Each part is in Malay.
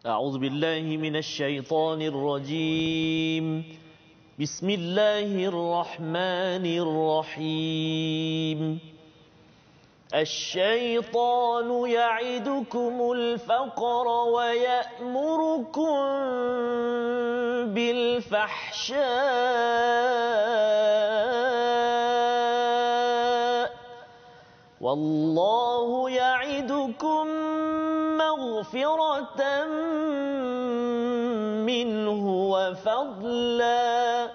أعوذ بالله من الشيطان الرجيم بسم الله الرحمن الرحيم الشيطان يعدكم الفقر ويأمركم بالفحشاء والله يعدكم مغفرة منه وفضلا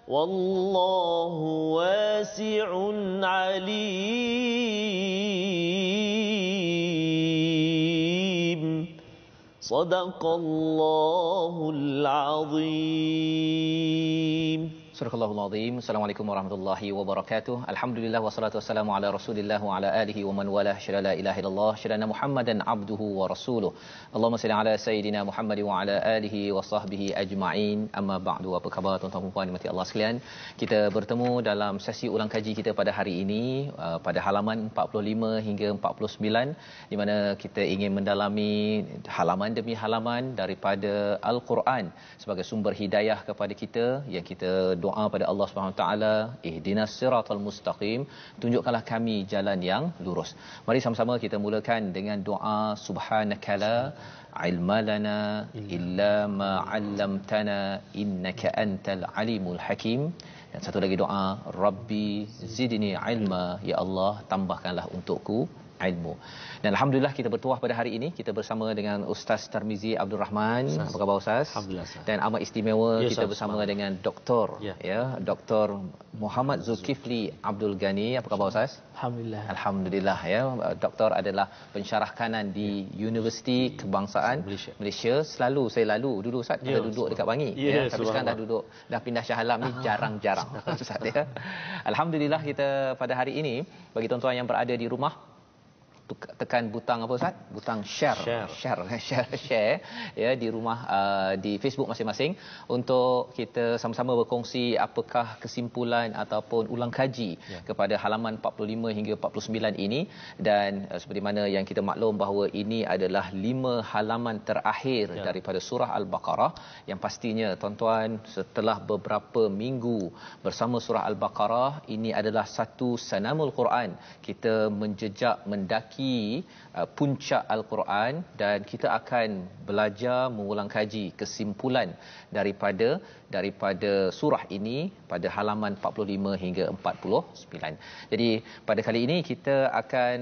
والله واسع عليم صدق الله العظيم. Surahul Azim. Assalamualaikum warahmatullahi wabarakatuh. Alhamdulillah wassalatu wassalamu ala Rasulillah wa ala alihi wa man walah. Syada la ilaha illallah, syada Muhammadan abduhu wa rasuluh. Allahumma salli ala sayidina Muhammad wa ala alihi wa sahbihi ajma'in. Amma ba'du. Apa khabar tuan-tuan dan puan dimati Allah sekalian? Kita bertemu dalam sesi ulang kaji kita pada hari ini pada halaman 45 hingga 49 di mana kita ingin mendalami halaman demi halaman daripada Al-Quran sebagai sumber hidayah kepada kita yang kita doa pada Allah Subhanahu Wa Taala, ihdinas siratal mustaqim, tunjukkanlah kami jalan yang lurus. Mari sama-sama kita mulakan dengan doa subhanakala ilma lana illa ma 'allamtana innaka antal alimul hakim. Dan satu lagi doa, rabbi zidni ilma, ya Allah tambahkanlah untukku ilmu. Dan alhamdulillah kita bertuah pada hari ini kita bersama dengan Ustaz Tarmizi Abdul Rahman. Apa khabar Ustaz? Alhamdulillah. Dan amat istimewa kita bersama dengan Doktor Dr. Muhammad Zulkifli Abdul Ghani. Apa khabar Ustaz? Alhamdulillah. Alhamdulillah ya. Doktor adalah pensyarah kanan di Universiti Kebangsaan Malaysia. Saya lalu dulu Ustaz kita duduk dekat Bangi tapi sekarang dah pindah Shah Alam ni jarang-jarang Ustaz ya. Alhamdulillah kita pada hari ini bagi tuan-tuan yang berada di rumah tekan butang apa Ustaz? Butang share ya di rumah di Facebook masing-masing untuk kita sama-sama berkongsi apakah kesimpulan ataupun ulang kaji kepada halaman 45 hingga 49 ini. Dan seperti mana yang kita maklum bahawa ini adalah 5 halaman terakhir daripada surah Al-Baqarah yang pastinya tuan-tuan setelah beberapa minggu bersama surah Al-Baqarah ini adalah satu sanamul Quran. Kita menjejak mendaki puncak Al-Quran dan kita akan belajar mengulang kaji kesimpulan daripada surah ini pada halaman 45 hingga 49. Jadi pada kali ini kita akan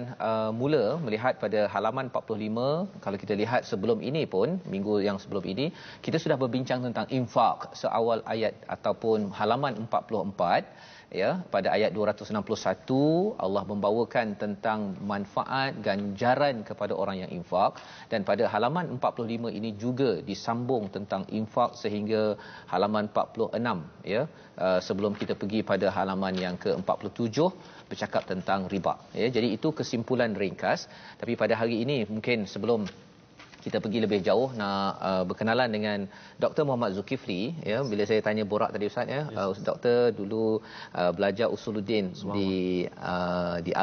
mula melihat pada halaman 45. Kalau kita lihat sebelum ini pun minggu yang sebelum ini kita sudah berbincang tentang infak seawal ayat ataupun halaman 44. Ya, pada ayat 261 Allah membawakan tentang manfaat ganjaran kepada orang yang infak, dan pada halaman 45 ini juga disambung tentang infak sehingga halaman 46 ya. Sebelum kita pergi pada halaman yang ke-47 bercakap tentang riba ya. Jadi itu kesimpulan ringkas. Tapi pada hari ini mungkin sebelum kita pergi lebih jauh nak berkenalan dengan Dr. Muhammad Zulkifli ya. Bila saya tanya borak tadi Ustaz ya, doktor dulu belajar usuluddin di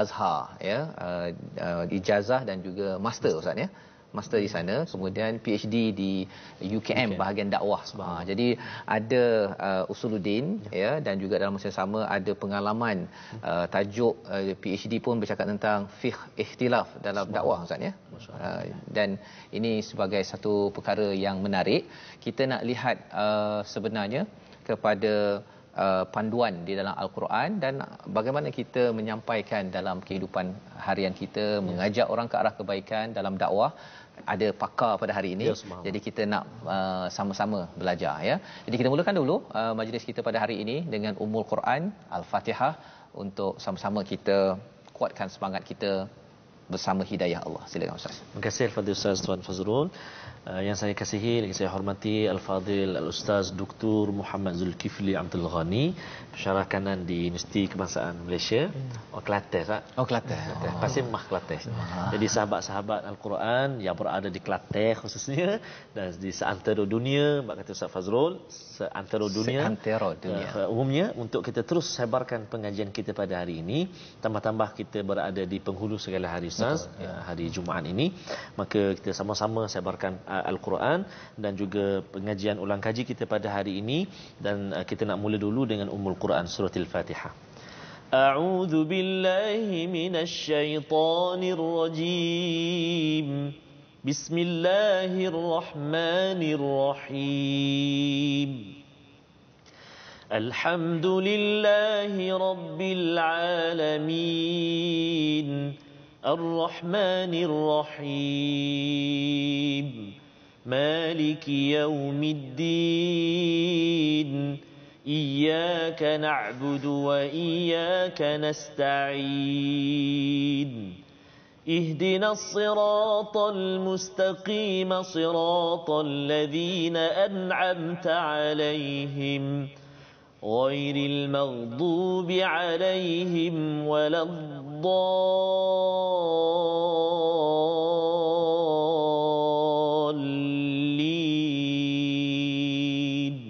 Azhar ya, ijazah dan juga master Ustaz ya. Master di sana, kemudian PhD di UKM bahagian dakwah. Jadi ada usuluddin ya, dan juga dalam masa yang sama ada pengalaman tajuk PhD pun bercakap tentang fiqh ikhtilaf dalam dakwah Ustaz ya. Dan ini sebagai satu perkara yang menarik. Kita nak lihat sebenarnya kepada panduan di dalam Al-Quran dan bagaimana kita menyampaikan dalam kehidupan harian kita, mengajak orang ke arah kebaikan dalam dakwah. Ada pakar pada hari ini, jadi kita nak sama-sama belajar ya. Jadi kita mulakan dulu majlis kita pada hari ini dengan Ummul Quran Al-Fatihah untuk sama-sama kita kuatkan semangat kita bersama hidayah Allah. Silakan Ustaz. Terima kasih Al-Fadhil Ustaz Tuan Fazrul. Yang saya kasihi, yang saya hormati Al-Fadhil Al-Ustaz Dr. Muhammad Zulkifli Abdul Ghani, pensyarah kanan di Universiti Kebangsaan Malaysia. Kelantan tak? Kelantan. Pasti Mah Kelantan. Jadi sahabat-sahabat Al-Quran yang berada di Kelantan khususnya dan di seantero dunia, kata Ustaz Fazrul, seantero dunia umumnya, untuk kita terus sebarkan pengajian kita pada hari ini. Tambah-tambah kita berada di penghulu segala hari Ustaz, hari Jumaat ini, maka kita sama-sama sebarkan Al-Quran dan juga pengajian ulang kaji kita pada hari ini, dan kita nak mula dulu dengan Ummul Quran surah Al-Fatihah. A'udzu billahi minasy syaithanir rajim. Bismillahirrahmanirrahim. Alhamdulillahi rabbil alamin. Ar-Rahmanir Rahim. Maliki yaumiddin. Iyyaka na'budu wa iyyaka nasta'in. Ihdinas siratal mustaqim, siratal ladzina an'amta 'alaihim ghairil maghdubi 'alaihim waladdallin.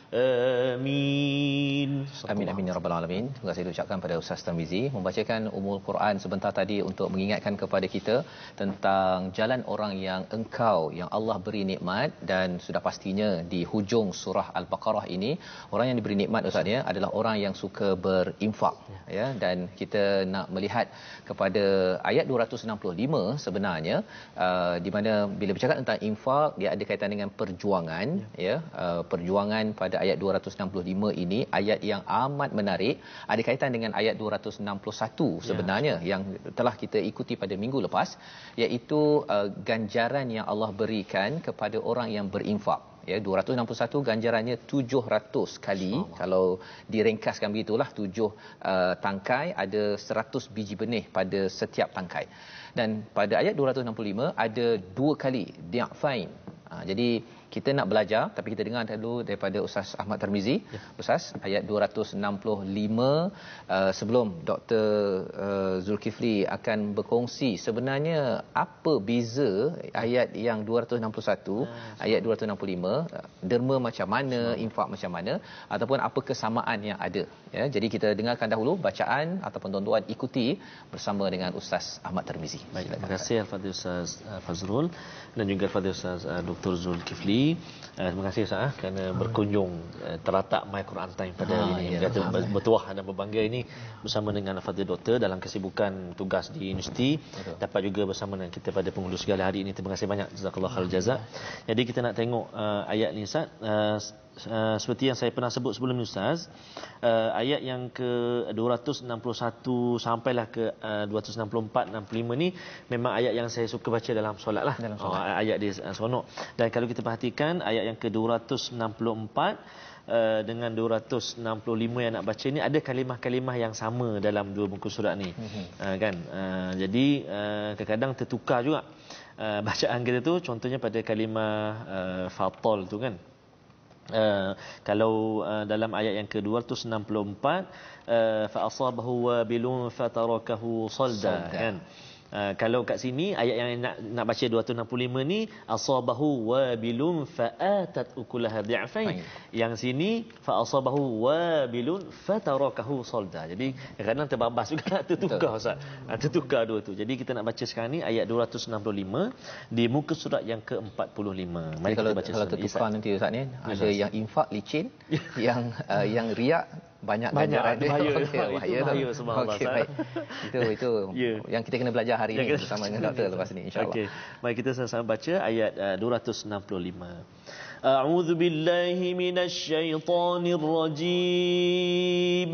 Amin. Amin amin ya rabbal alamin. Terima kasih diucapkan pada Ustaz Tarmizi membacakan Ummul Quran sebentar tadi untuk mengingatkan kepada kita tentang jalan orang yang engkau, yang Allah beri nikmat. Dan sudah pastinya di hujung surah Al-Baqarah ini, orang yang diberi nikmat Ustaz ya adalah orang yang suka berinfak ya. Dan kita nak melihat kepada ayat 265 sebenarnya, di mana bila bercakap tentang infak dia ada kaitan dengan perjuangan ya. Perjuangan pada ayat 265 ini ayat yang amat menarik, ada kaitan dengan ayat 261 sebenarnya yang telah kita ikuti pada minggu lepas, iaitu ganjaran yang Allah berikan kepada orang yang berinfak ya. 261 ganjarannya 700 kali. Kalau diringkaskan begitulah, 7 tangkai ada 100 biji benih pada setiap tangkai. Dan pada ayat 265 ada 2 kali di'fain. Jadi kita nak belajar, tapi kita dengar dulu daripada Ustaz Ahmad Tarmizi. Ustaz, ayat 265 sebelum Dr. Zulkifli akan berkongsi sebenarnya apa beza ayat yang 261, ayat 265, derma macam mana, infak macam mana, ataupun apa kesamaan yang ada ya. Jadi kita dengarkan dahulu bacaan ataupun tuan-tuan ikuti bersama dengan Ustaz Ahmad Tarmizi. Baik, terima kasih Al-Fadhil Ustaz Fazrul dan juga Al-Fadhil Ustaz Dr. Zulkifli. Terima kasih Ustaz kerana berkunjung teratak My Quran Time pada hari ini. Kata bertuah dan berbangga ini bersama dengan Al-Fadhil Doktor dalam kesibukan tugas di universiti. Dapat juga bersama dengan kita pada penghulu segala hari ini. Terima kasih banyak, jazakallahu khairul jazak. Jadi kita nak tengok ayat ni Ustaz. Seperti yang saya pernah sebut sebelum ni Ustaz, ayat yang ke 261 sampailah ke 264 65 ni memang ayat yang saya suka baca dalam solat lah. Ayat dia seronok. Dan kalau kita perhatikan ayat yang ke 264 dengan 265 yang nak baca ni ada kalimah-kalimah yang sama dalam dua muka surat ni. Kan? Jadi kadang-kadang tertukar juga bacaan kita tu. Contohnya pada kalimah fatal tu kan. Kalau dalam ayat yang ke-264 fa asabahu wabilun fatarakahu salda kan. Kalau kat sini ayat yang nak baca 265 ni asabahu wabilun faatat ukulaha di'fain. Yang sini fa asabahu wabilun fatarakahu salda. Jadi kadang-kadang terbabas juga, tertukar Ustaz. Tertukar dua tu. Jadi kita nak baca sekarang ni ayat 265 di muka surat yang ke-45. Mari kita baca. Kalau tertukar nanti Ustaz ni ada yang infak licin, yang riak banyak ganjaran dia. Bahaya subhanallah. Okey, baik. Itu yang kita kena belajar hari ini bersama dengan doktor lepas ni insya-Allah. Okey. Mari kita sama-sama baca ayat 265. A'udzu billahi minasy syaithanir rajim.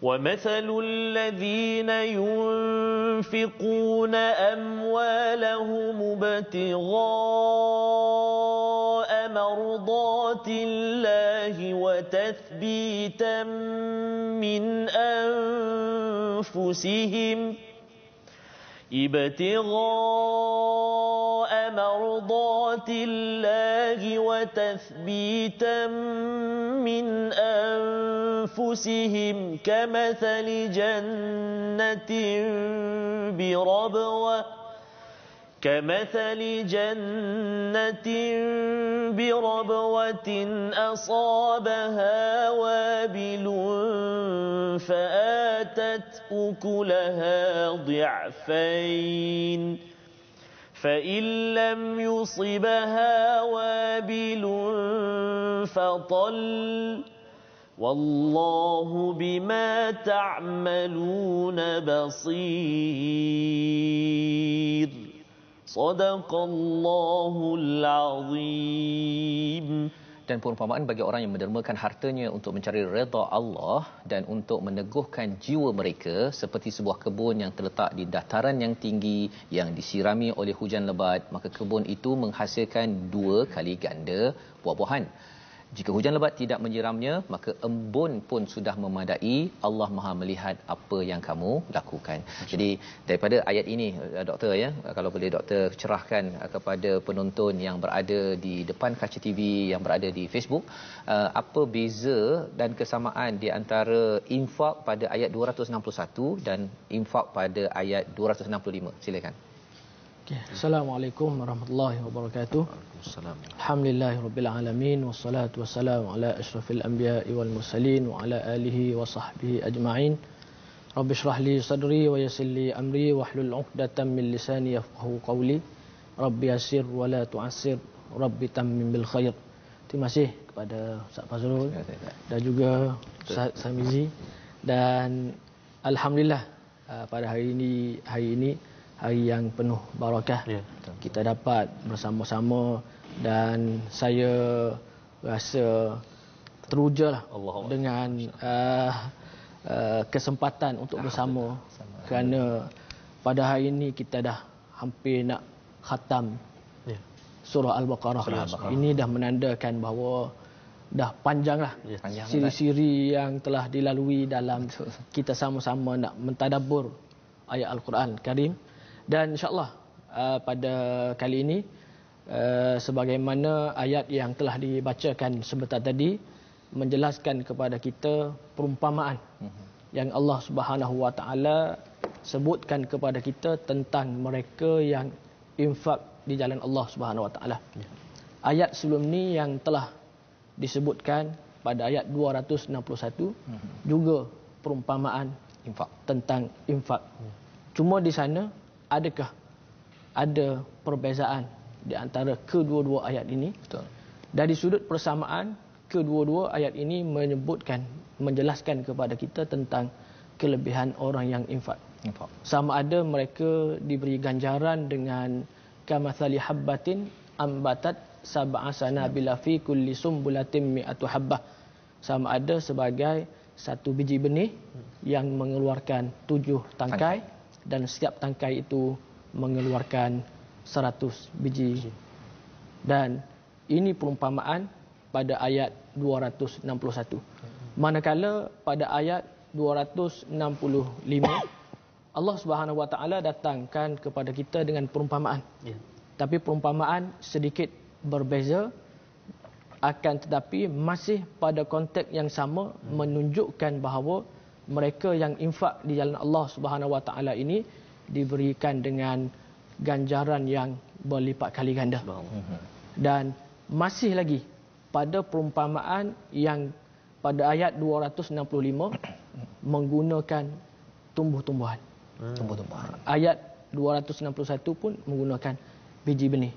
وَمَثَلُ الَّذِينَ يُنْفِقُونَ أَمْوَالَهُمُ ابْتِغَاءَ مَرْضَاتِ اللَّهِ وَتَثْبِيتًا مِنْ أَنْفُسِهِمْ ابتغاء مرضات الله وتثبيتا من أنفسهم كمثل جنة بربوة أصابها وابل فآتت أكلها ضعفين فإن لم يصبها وابل فطل والله بما تعملون بصير صدق الله العظيم. Dan perumpamaan bagi orang yang mendermakan hartanya untuk mencari redha Allah dan untuk meneguhkan jiwa mereka seperti sebuah kebun yang terletak di dataran yang tinggi yang disirami oleh hujan lebat, maka kebun itu menghasilkan 2 kali ganda buah-buahan. Jika hujan lebat tidak menyiramnya, maka embun pun sudah memadai. Allah Maha melihat apa yang kamu lakukan. Jadi daripada ayat ini, doktor, ya, kalau boleh doktor cerahkan kepada penonton yang berada di depan kaca TV, yang berada di Facebook, apa beza dan kesamaan di antara infak pada ayat 261 dan infak pada ayat 265. Silakan. Okay. Assalamualaikum warahmatullahi wabarakatuh. Waalaikumsalam. Alhamdulillahirabbil alamin wassalatu wassalamu ala asyrafil anbiya'i wal mursalin wa ala alihi wa sahbihi ajma'in. Rabbi shrah li sadri wa yassir li amri wahlul 'uqdatam min lisani yafqahu qawli. Rabbi yassir wa la tu'assir. Rabbi tammim bil khair. Terima kasih kepada Ustaz Fazrul dan juga Ustaz Samizi, dan alhamdulillah pada hari ini hari yang penuh barakah, kita dapat bersama-sama, dan saya rasa terujalah dengan kesempatan untuk bersama, kerana pada hari ini kita dah hampir nak khatam surah Al-Baqarah. Ini dah menandakan bahawa dah panjanglah siri-siri yang telah dilalui dalam kita sama-sama nak mentadabbur ayat Al-Quran Karim. Dan insya-Allah pada kali ini sebagaimana ayat yang telah dibacakan sebentar tadi menjelaskan kepada kita perumpamaan yang Allah Subhanahu Wa Taala sebutkan kepada kita tentang mereka yang infak di jalan Allah Subhanahu Wa Taala. Ayat sebelum ni yang telah disebutkan pada ayat 261 juga perumpamaan infak, tentang infak. Cuma di sana adakah ada perbezaan di antara kedua-dua ayat ini? Betul. Dari sudut persamaan, kedua-dua ayat ini menjelaskan kepada kita tentang kelebihan orang yang infak. Sama ada mereka diberi ganjaran dengan kamathali habbatin ambatat sab'a sanabila fi kulli sumbulatin mi'atu habbah. Sama ada sebagai satu biji benih yang mengeluarkan 7 tangkai, dan setiap tangkai itu mengeluarkan 100 biji. Dan ini perumpamaan pada ayat 261. Manakala pada ayat 265 Allah Subhanahu Wa Taala datangkan kepada kita dengan perumpamaan. Tapi perumpamaan sedikit berbeza, akan tetapi masih pada konteks yang sama, menunjukkan bahawa mereka yang infak di jalan Allah Subhanahu Wa Taala ini diberikan dengan ganjaran yang berlipat kali ganda. Dan masih lagi pada perumpamaan yang pada ayat 265 menggunakan tumbuh-tumbuhan. Ayat 261 pun menggunakan biji benih.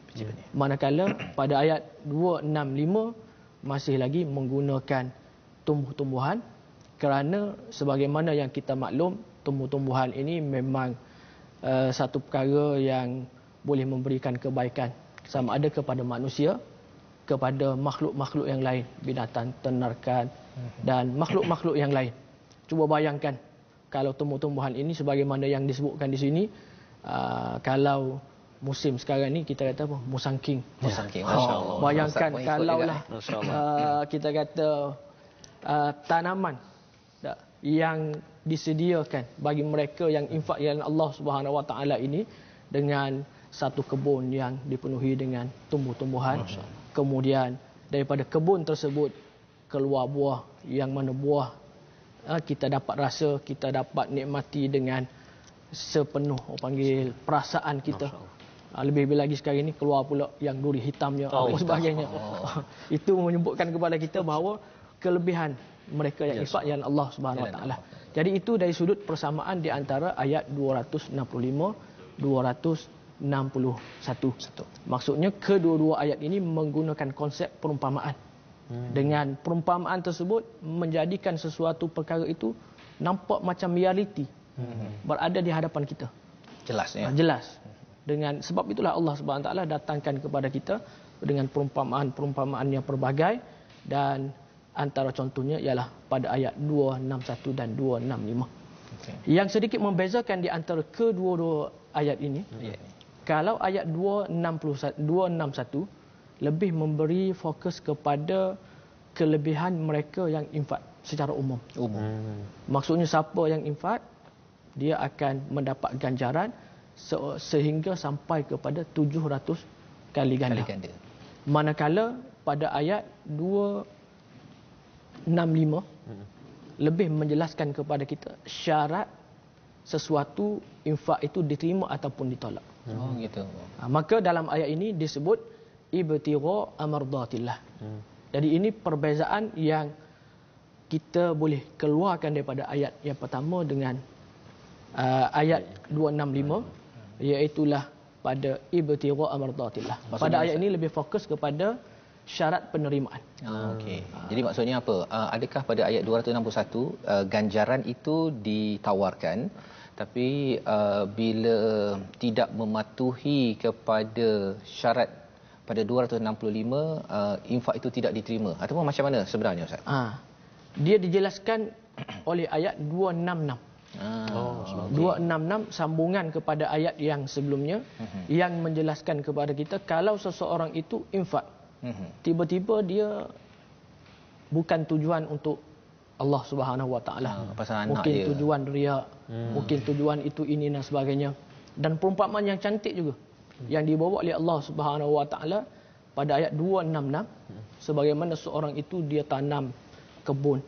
Manakala pada ayat 265 masih lagi menggunakan tumbuh-tumbuhan, kerana sebagaimana yang kita maklum, tumbuh-tumbuhan ini memang satu perkara yang boleh memberikan kebaikan, sama ada kepada manusia, kepada makhluk-makhluk yang lain, binatang ternakan dan makhluk-makhluk yang lain. Cuba bayangkan kalau tumbuh-tumbuhan ini sebagaimana yang disebutkan di sini, kalau musim sekarang ni kita kata apa? Musangking. Masya-Allah. Bayangkan kalaulah kita kata tanaman yang disediakan bagi mereka yang infak yang Allah Subhanahu Wa Taala ini, dengan satu kebun yang dipenuhi dengan tumbuh-tumbuhan. Kemudian daripada kebun tersebut keluar buah, yang mana buah kita dapat rasa, kita dapat nikmati dengan sepenuh panggil perasaan kita. Lebih lagi sekarang ini keluar pula yang duri hitamnya, apa sebagainya. Itu menyebutkan kepada kita bahawa kelebihan mereka yang infak yang Allah Subhanahu Wa Taala. Jadi itu dari sudut persamaan di antara ayat 265, 266. 61. Maksudnya kedua-dua ayat ini menggunakan konsep perumpamaan. Dengan perumpamaan tersebut menjadikan sesuatu perkara itu nampak macam realiti. Berada di hadapan kita. Jelas ya. Jelas. Dengan sebab itulah Allah Subhanahu Wa Taala datangkan kepada kita dengan perumpamaan-perumpamaan yang pelbagai, dan antara contohnya ialah pada ayat 261 dan 265. Yang sedikit membezakan di antara kedua-dua ayat ini, kalau ayat 261 lebih memberi fokus kepada kelebihan mereka yang infak secara umum. Maksudnya siapa yang infak, dia akan mendapat ganjaran sehingga sampai kepada 700 kali ganda. Manakala pada ayat 265 lebih menjelaskan kepada kita syarat sesuatu infak itu diterima ataupun ditolak. Gitu. Maka dalam ayat ini disebut ibtigha amardatillah. Jadi ini perbezaan yang kita boleh keluarkan daripada ayat yang pertama dengan ayat 265, iaitulah pada ibtigha amardatillah. Pada ayat ini lebih fokus kepada syarat penerimaan. Okey. Jadi maksudnya apa? Adakah pada ayat 261 ganjaran itu ditawarkan, tapi bila tidak mematuhi kepada syarat pada 265 infak itu tidak diterima, ataupun macam mana sebenarnya Ustaz? Dia dijelaskan oleh ayat 266. 266 sambungan kepada ayat yang sebelumnya yang menjelaskan kepada kita kalau seseorang itu infak, tiba-tiba dia bukan tujuan untuk Allah Subhanahu Wa Taala. Mungkin tujuan riak, mungkin tujuan itu ini dan sebagainya. Dan perumpamaan yang cantik juga yang dibawa oleh Allah Subhanahu Wa Taala pada ayat 266, sebagaimana seorang itu dia tanam kebun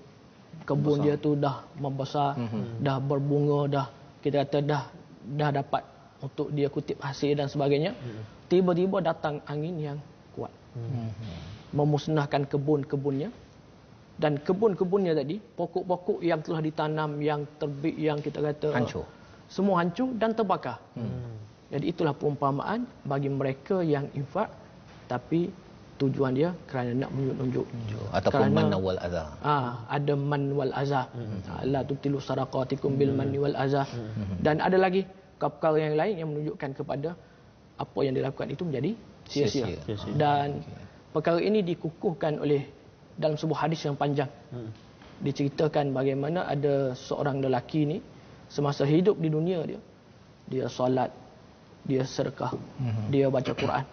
dia tu dah membesar, dah berbunga, dah kita kata dah dapat untuk dia kutip hasil dan sebagainya. Tiba-tiba datang angin yang kuat, memusnahkan kebun-kebunnya, dan kebun-kebunnya tadi, pokok-pokok yang telah ditanam, yang terbit, yang kita kata hancur, semua hancur dan terbakar. Jadi itulah perumpamaan bagi mereka yang infak tapi tujuan dia kerana nak menunjuk ataupun man wal adha. Ada man wal azah. La tubtilu sadaqatikum bil manni wal azah. Dan ada lagi perkara yang lain yang menunjukkan kepada apa yang dilakukan itu menjadi sia-sia. Dan perkara ini dikukuhkan oleh dalam sebuah hadis yang panjang. Diceritakan bagaimana ada seorang lelaki ni semasa hidup di dunia dia solat, dia sedekah, dia baca Quran.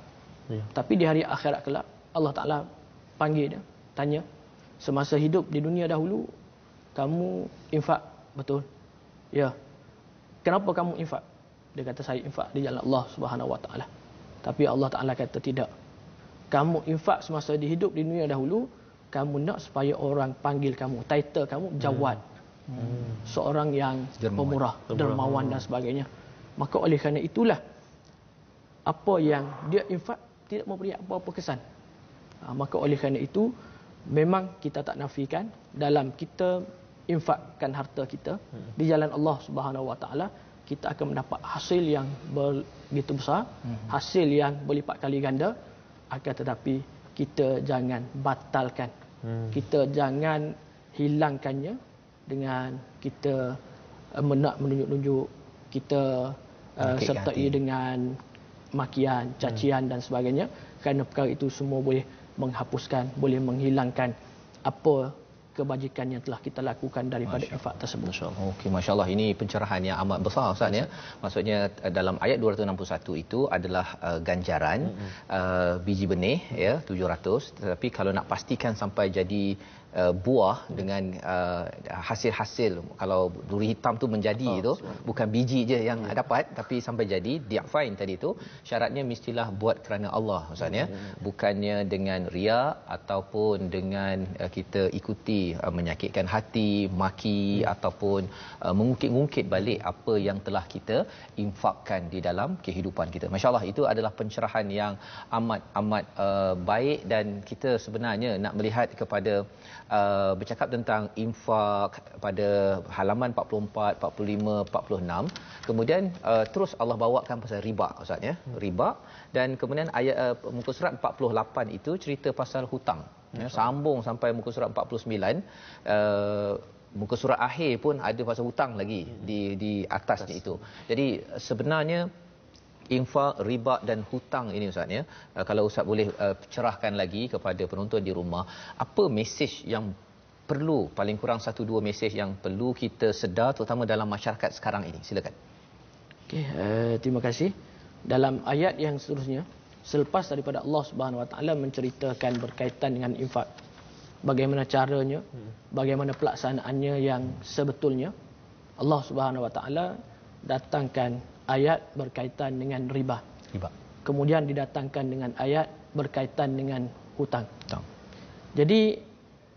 Tapi di hari akhirat kelak Allah Ta'ala panggil dia, tanya, semasa hidup di dunia dahulu kamu infak betul? Ya. Kenapa kamu infak? Dia kata saya infak di jalan Allah Subhanahu Wa Ta'ala. Tapi Allah Ta'ala kata tidak. Kamu infak semasa hidup di dunia dahulu, kamu nak supaya orang panggil kamu, title kamu jawad. Seorang yang pemurah, dermawan dan sebagainya. Maka oleh kerana itulah apa yang dia infak tidak memberi apa-apa kesan. Maka oleh kerana itu memang kita tak nafikan dalam kita infakkan harta kita di jalan Allah Subhanahu Wa Taala, kita akan mendapat hasil yang begitu besar, hasil yang berlipat kali ganda. Akan tetapi kita jangan batalkan, kita jangan hilangkannya dengan kita nak menunjuk-nunjuk, kita sertai dengan makian, cacian dan sebagainya, kerana perkara itu semua boleh menghapuskan, boleh menghilangkan apa kebajikan yang telah kita lakukan daripada infak tersebut. Okey, masya-Allah, ini pencerahan yang amat besar Ustaz ya. Maksudnya dalam ayat 261 itu adalah ganjaran biji benih ya 700, tetapi kalau nak pastikan sampai jadi buah dengan hasil-hasil, kalau duri hitam tu menjadi itu bukan biji je yang dapat, tapi sampai jadi diafain tadi tu, syaratnya mestilah buat kerana Allah Ustaz ya, bukannya dengan riya ataupun dengan kita ikuti menyakitkan hati, maki ataupun mengungkit-ungkit balik apa yang telah kita infakkan di dalam kehidupan kita. Masya-Allah, itu adalah pencerahan yang amat baik, dan kita sebenarnya nak melihat kepada bercakap tentang infak pada halaman 44, 45, 46. Kemudian terus Allah bawakan pasal riba, Ustaz ya. Riba, dan kemudian ayat muka surat 48 itu cerita pasal hutang. Ya, sambung sampai muka surat 49. Muka surat akhir pun ada pasal hutang lagi di atasnya itu. Jadi sebenarnya infak, riba dan hutang ini Ustaz ya. Kalau Ustaz boleh cerahkan lagi kepada penonton di rumah, apa mesej yang perlu, paling kurang 1-2 mesej yang perlu kita sedar terutama dalam masyarakat sekarang ini. Silakan. Okey, terima kasih. Dalam ayat yang seterusnya, selepas daripada Allah Subhanahu Wa Taala menceritakan berkaitan dengan infak, bagaimana caranya, bagaimana pelaksanaannya yang sebetulnya, Allah Subhanahu Wa Taala datangkan ayat berkaitan dengan riba. Kemudian didatangkan dengan ayat berkaitan dengan hutang. Jadi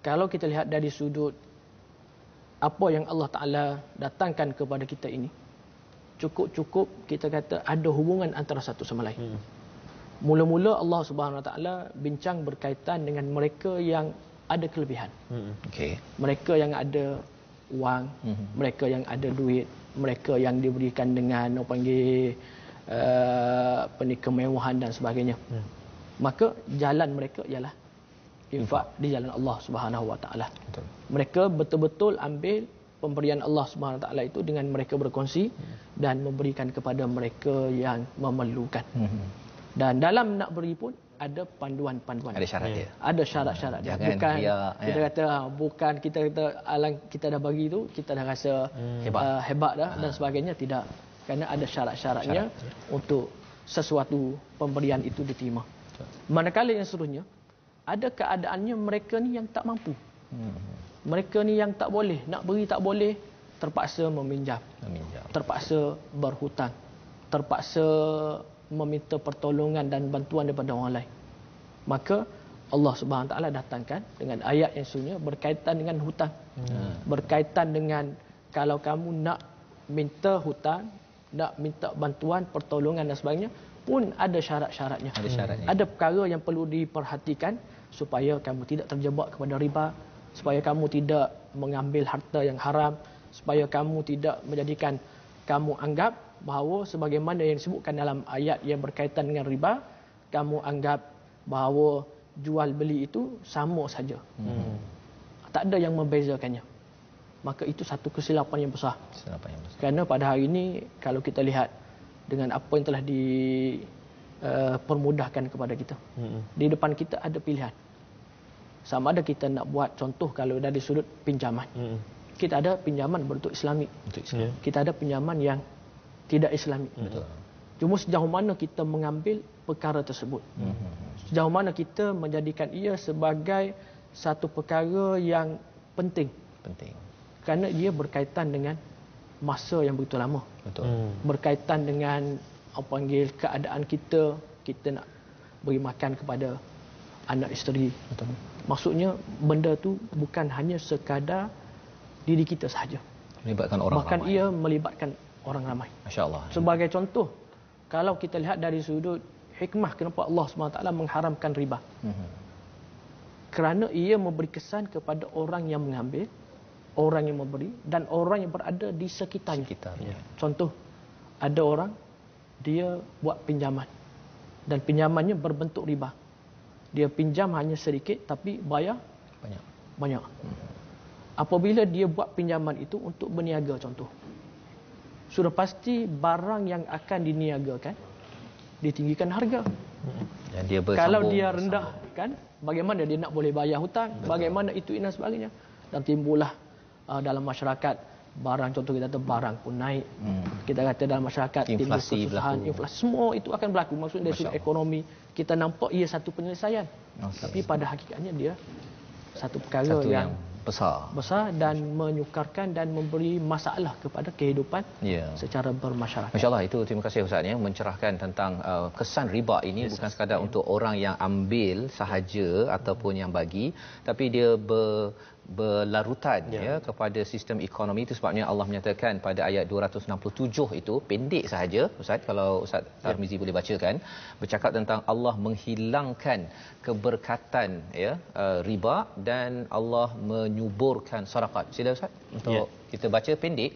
kalau kita lihat dari sudut apa yang Allah Taala datangkan kepada kita ini, cukup kita kata ada hubungan antara satu sama lain. Mula-mula Allah Subhanahu Wa Taala bincang berkaitan dengan mereka yang ada kelebihan. Mereka yang ada wang, mereka yang ada duit, mereka yang diberikan dengan kemewahan dan sebagainya. Maka jalan mereka ialah infak di jalan Allah Subhanahu Wa Taala. Mereka betul-betul ambil pemberian Allah Subhanahu Wa Taala itu dengan mereka berkongsi dan memberikan kepada mereka yang memerlukan. Dan dalam nak beri pun ada panduan-panduan. Ada syarat dia. Ada syarat-syarat dia. Bukan kita kata bukan kita kata alang kita dah bagi tu kita dah rasa hebat dah dan sebagainya, tidak. Kerana ada syarat-syaratnya untuk sesuatu pemberian itu diterima. Manakala yang seterusnya ada keadaannya mereka ni yang tak mampu. Mereka ni yang tak boleh, nak beri tak boleh, terpaksa meminjam. Terpaksa berhutang. Terpaksa meminta pertolongan dan bantuan daripada orang lain. Maka Allah Subhanahu Wa Taala datangkan dengan ayat yang seterusnya berkaitan dengan hutang. Berkaitan dengan kalau kamu nak minta hutang, nak minta bantuan, pertolongan dan sebagainya, pun ada syarat-syaratnya. Ada perkara yang perlu diperhatikan supaya kamu tidak terjebak kepada riba, supaya kamu tidak mengambil harta yang haram, supaya kamu tidak menjadikan kamu anggap bahawa sebagaimana yang disebutkan dalam ayat yang berkaitan dengan riba, kamu anggap bahawa jual beli itu sama saja. Tak ada yang membezakannya. Maka itu satu kesilapan yang besar. Kerana pada hari ini kalau kita lihat dengan apa yang telah dipermudahkan kepada kita, di depan kita ada pilihan. Sama ada kita nak buat contoh kalau dari sudut pinjaman. Kita ada pinjaman berbentuk Islami. Kita ada pinjaman yang tidak Islami. Cuma sejauh mana kita mengambil perkara tersebut. Sejauh mana kita menjadikan ia sebagai satu perkara yang penting. Kerana ia berkaitan dengan masa yang begitu lama. Berkaitan dengan keadaan kita nak beri makan kepada anak isteri. Maksudnya benda tu bukan hanya sekadar diri kita sahaja. Melibatkan orang bahkan ramai. ia melibatkan orang ramai. Masya-Allah. Sebagai contoh, kalau kita lihat dari sudut hikmah kenapa Allah SWT mengharamkan riba. Kerana ia memberi kesan kepada orang yang mengambil, orang yang memberi dan orang yang berada di sekitarnya. Contoh, ada orang dia buat pinjaman dan pinjamannya berbentuk riba. Dia pinjam hanya sedikit tapi bayar banyak. Apabila dia buat pinjaman itu untuk berniaga contoh, sudah pasti barang yang akan diniagakan ditinggikan harga. Dan dia kalau dia rendahkan, bagaimana dia nak boleh bayar hutang? Bagaimana itu dan sebagainya? Dan timbullah dalam masyarakat barang, contoh kita kata barang pun naik. Kita kata dalam masyarakat timbul kesusahan, inflasi, semua itu akan berlaku. Maksudnya dari sudut ekonomi kita nampak ia satu penyelesaian. Tapi pada hakikatnya dia satu perkara yang besar dan menyukarkan dan memberi masalah kepada kehidupan secara bermasyarakat. Masya-Allah, itu terima kasih Ustaz ya, mencerahkan tentang kesan riba ini bukan sekadar untuk orang yang ambil sahaja ataupun yang bagi, tapi dia berlarutan ya kepada sistem ekonomi. Itu sebabnya Allah menyatakan pada ayat 267 itu, pendek sahaja Ustaz, kalau Ustaz Tarmizi boleh bacakan, bercakap tentang Allah menghilangkan keberkatan riba dan Allah menyuburkan sedekah. Sila Ustaz untuk kita baca pendek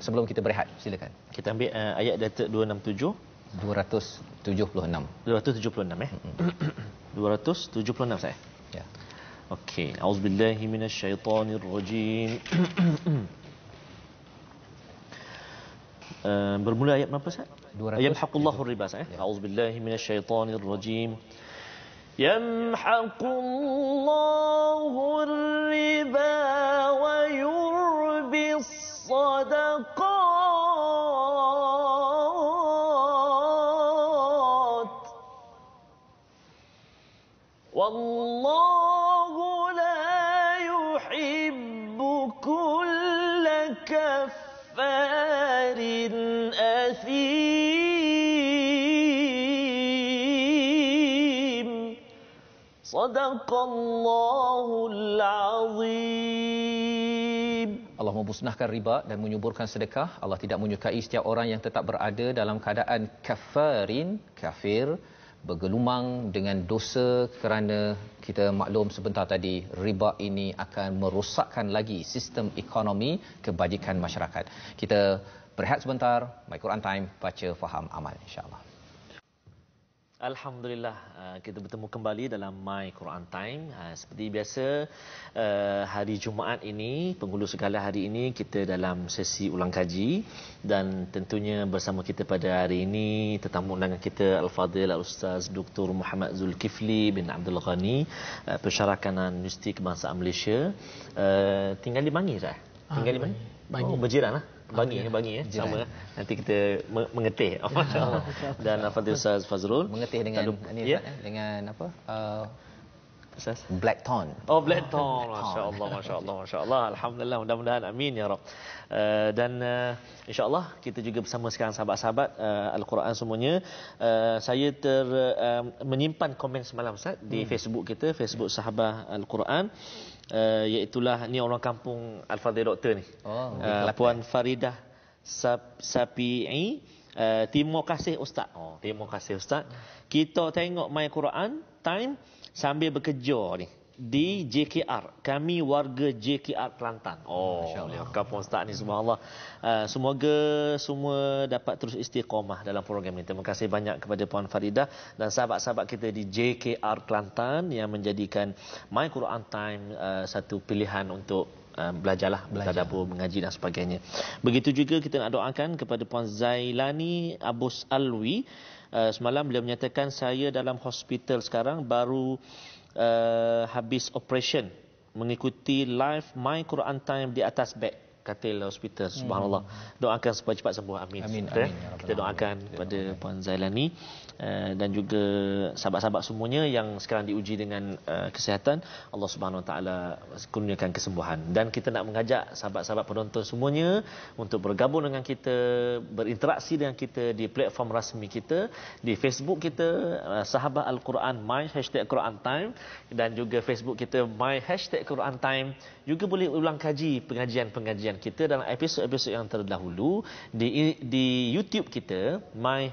sebelum kita berehat. Silakan. Kita ambil ayat 267 276 276 saya. Ya. Okey, auzubillahi minasyaitonirrajim. Bermula ayat berapa Ustaz? Yamhaqullahu riba Ustaz. Auzubillahi minasyaitonirrajim. Yamhaqullahu riba wa yurbis sadaqat. Wallahu la yuhibbu kulla kaffarin athim. Sadaqallahul azim. Allah memusnahkan riba dan menyuburkan sedekah. Allah tidak menyukai setiap orang yang tetap berada dalam keadaan kafarin, kafir, bergelumang dengan dosa, kerana kita maklum sebentar tadi riba ini akan merosakkan lagi sistem ekonomi kebajikan masyarakat. Kita berehat sebentar. My Quran Time, baca, faham, amal, insya-Allah. Alhamdulillah, kita bertemu kembali dalam My Quran Time. Seperti biasa, hari Jumaat ini, penghulu segala hari ini, kita dalam sesi ulang kaji. Dan tentunya bersama kita pada hari ini, tetamu undangan kita Al-Fadhil Al-Ustaz Dr. Muhammad Zulkifli bin Abdul Ghani, pensyarah kanan Universiti Kebangsaan Malaysia. Tinggal di Bangi tak? Tinggal di Bangi? Bangi. Oh, berjiran lah. Bangi sama. Nanti kita mengetih. Masya-Allah. Dan Al-Fadhil Ustaz Fazrul mengetih dengan dengan apa? Ustaz? Blackthorn. Oh, Blackthorn. Masya-Allah. Alhamdulillah, mudah-mudahan amin ya Rabb. Dan insya-Allah kita juga bersama sekarang sahabat-sahabat Al-Quran semuanya. Saya menyimpan komen semalam Ustaz di Facebook kita, Facebook Sahabah Al-Quran. Iaitulah ni orang kampung Al-Fadhil Doktor ni. Puan Faridah Sapi'i. Terima kasih Ustaz. Terima kasih Ustaz. Kita tengok My Quran Time sambil bekerja ni di JKR. Kami warga JKR Kelantan. Kampung Ustaz ni, subhanallah. Semoga semua dapat terus istiqamah dalam program ini. Terima kasih banyak kepada Puan Faridah dan sahabat-sahabat kita di JKR Kelantan yang menjadikan My Quran Time satu pilihan untuk belajar, tadabbur, mengaji dan sebagainya. Begitu juga kita nak doakan kepada Puan Zailani Abus Alwi. Semalam beliau menyatakan, saya dalam hospital sekarang baru habis operation, mengikuti live My Quran Time di atas beg katil hospital. Subhanallah. Doakan supaya cepat sembuh. Amin. Kita doakan kepada Puan Zailani dan juga sahabat-sahabat semuanya yang sekarang diuji dengan kesihatan. Allah Subhanahu Wa Taala kurniakan kesembuhan. Dan kita nak mengajak sahabat-sahabat penonton semuanya untuk bergabung dengan kita, berinteraksi dengan kita di platform rasmi kita, di Facebook kita Sahabah Al-Quran My #Quran Time, dan juga Facebook kita My #Quran Time. Juga boleh ulang kaji pengajian-pengajian kita dalam episod-episod yang terdahulu di YouTube kita My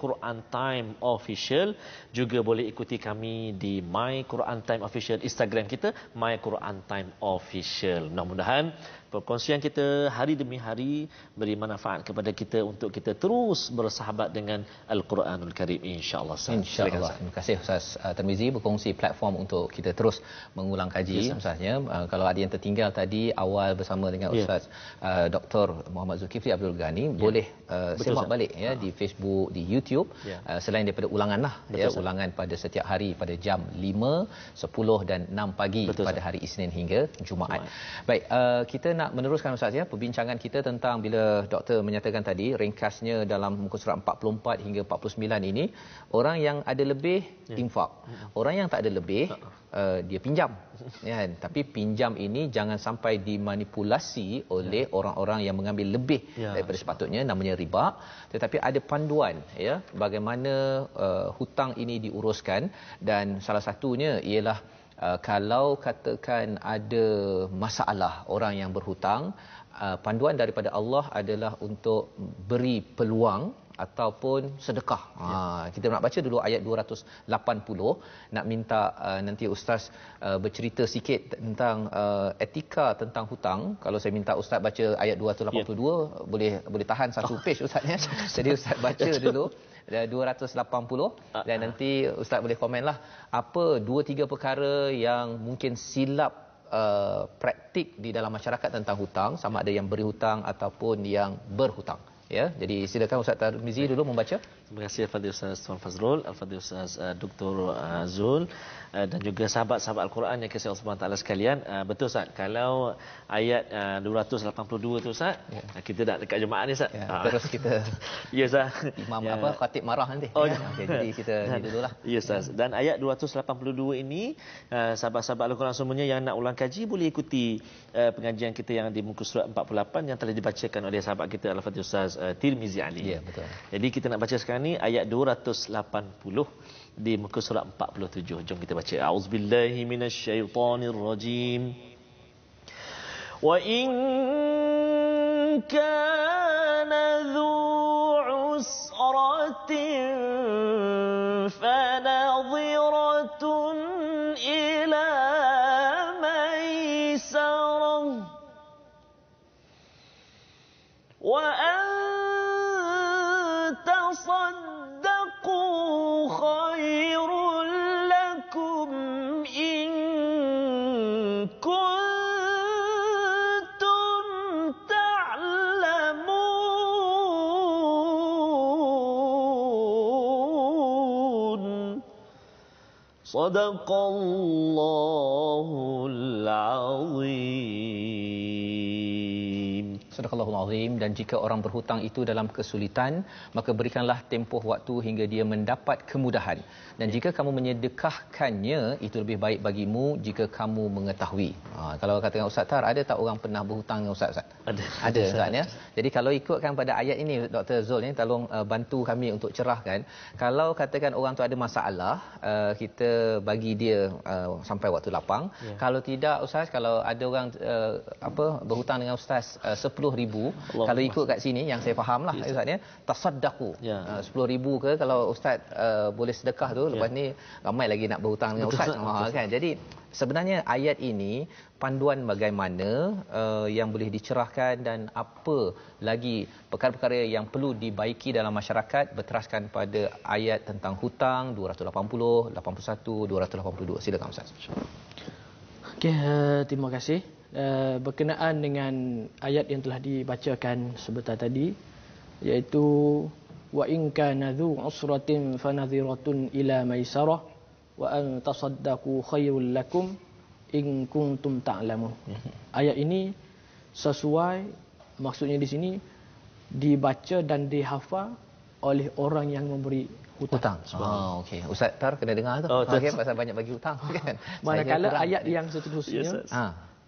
#Quran Time Official. Juga boleh ikuti kami di My Quran Time Official Instagram kita My Quran Time Official. Mudah-mudahan perkongsian kita hari demi hari beri manfaat kepada kita untuk kita terus bersahabat dengan Al-Quranul Karim, insya-Allah. Insya-Allah. Terima kasih Ustaz Tarmizi berkongsi platform untuk kita terus mengulang kaji. Ustaznya, kalau ada yang tertinggal tadi awal bersama dengan Ustaz Dr. Muhammad Zulkifli Abdul Ghani, boleh semak balik di Facebook, di YouTube, selain daripada ulangan lah, ulangan pada setiap hari pada jam 5, 10 dan 6 pagi pada hari Isnin hingga Jumaat. Baik, kita nak meneruskan Ustaz perbincangan kita tentang bila doktor menyatakan tadi ringkasnya dalam muka surat 44 hingga 49 ini, orang yang ada lebih infak, orang yang tak ada lebih dia pinjam, kan? Tapi pinjam ini jangan sampai dimanipulasi oleh orang-orang yang mengambil lebih daripada sepatutnya, namanya riba. Tetapi ada panduan bagaimana hutang ini diuruskan, dan salah satunya ialah kalau katakan ada masalah orang yang berhutang, panduan daripada Allah adalah untuk beri peluang ataupun sedekah. Kita nak baca dulu ayat 280, nak minta nanti ustaz bercerita sikit tentang etika tentang hutang. Kalau saya minta ustaz baca ayat 282, boleh tahan satu page ustaz ya. Jadi ustaz baca dulu 280 dan nanti ustaz boleh komenlah apa 2-3 perkara yang mungkin silap praktik di dalam masyarakat tentang hutang, sama ada yang beri hutang ataupun yang berhutang. Ya, jadi silakan Ustaz Tarmizi dulu membaca. Terima kasih Al-Fadhil Ustaz Tuan Fazrul, Al-Fadhil Ustaz Dr. Zul, dan juga sahabat-sahabat Al-Quran yang kasih Allah Subhanahu Taala sekalian. Betul Ustaz, kalau ayat 282 tu Ustaz, kita dah dekat jemaah ni Ustaz. Terus kita ya Ustaz. Imam khatib marah nanti. Okey, jadi kita ni dululah. Ya Ustaz. Dan ayat 282 ini sahabat-sahabat Al-Quran semuanya yang nak ulang kaji boleh ikuti pengajian kita yang di muka surat 48 yang telah dibacakan oleh sahabat kita Al-Fadhil Ustaz Tirmizi Ali. Ya, betul. Jadi kita nak baca sekarang ni ayat 280 di muka surat 47. Jom kita baca. A'udzubillahi minasyaitonirrajim. Wa in kana dhu usratin fanadhiratun ila maisarah wa تصدقوا خير لكم إن كنتم تعلمون صدق الله العظيم. Sadaqallahul Azim. Dan jika orang berhutang itu dalam kesulitan, maka berikanlah tempoh waktu hingga dia mendapat kemudahan. Dan jika kamu menyedekahkannya, itu lebih baik bagimu jika kamu mengetahui. Kalau katakan Ustaz Tar, ada tak orang pernah berhutang dengan Ustaz? Ada Ustaz ya. Jadi kalau ikutkan pada ayat ini, Dr. Zul ni tolong bantu kami untuk cerahkan. Kalau katakan orang tu ada masalah, kita bagi dia sampai waktu lapang. Kalau tidak Ustaz, kalau ada orang berhutang dengan Ustaz 10,000, kalau ikut kat sini yang saya fahamlah Ustaz ya, tasaddaqu. 10,000 ke, kalau Ustaz boleh sedekah tu, lepas ni ramai lagi nak berhutang dengan Ustaz kan. Jadi sebenarnya ayat ini panduan bagaimana yang boleh dicerahkan dan apa lagi perkara-perkara yang perlu dibaiki dalam masyarakat berteraskan pada ayat tentang hutang 280, 81, 282. Silakan Ustaz. Okey, terima kasih. Berkenaan dengan ayat yang telah dibacakan sebentar tadi, iaitu wa in kana dhu usratin fanadhiratun ila maisarah wa an tasaddaqu khairul lakum in kuntum ta'lamun. Ayat ini sesuai, maksudnya di sini dibaca dan dihafal oleh orang yang memberi hutang. Okey. Ustaz Tar kena dengar tu. Okey, pasal banyak bagi hutang kan. Manakala ayat yang seterusnya,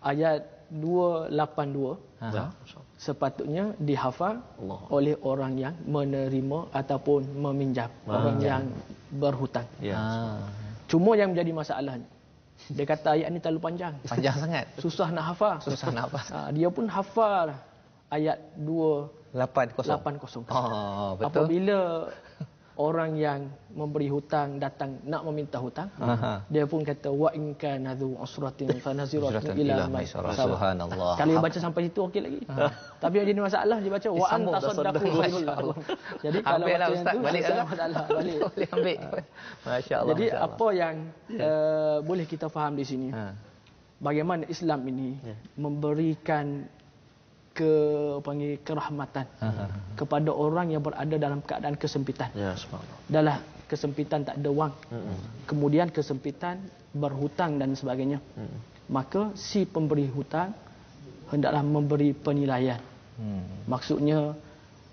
ayat 282, sepatutnya dihafal oleh orang yang menerima ataupun meminjam, orang yang berhutang. Cuma yang menjadi masalahnya, dia kata ayat ni terlalu panjang sangat, susah nak hafal. Dia pun hafal ayat 280. Betul. Apabila orang yang memberi hutang datang nak meminta hutang, dia pun kata wa in kana dhu usratin fanaziratun ila maisarah. Subhanallah. Kalau dia baca sampai situ okey lagi. Tapi yang jadi masalah dia baca wa anta saddaqu khairul lakum. Jadi kalau baca Ustaz itu balik masalah balik. Boleh ambil. Masya-Allah. Jadi apa yang boleh kita faham di sini? Bagaimana Islam ini memberikan kerahmatan kepada orang yang berada dalam keadaan kesempitan. Dalam kesempitan tak ada wang. Kemudian kesempitan berhutang dan sebagainya. Maka si pemberi hutang hendaklah memberi penilaian. Maksudnya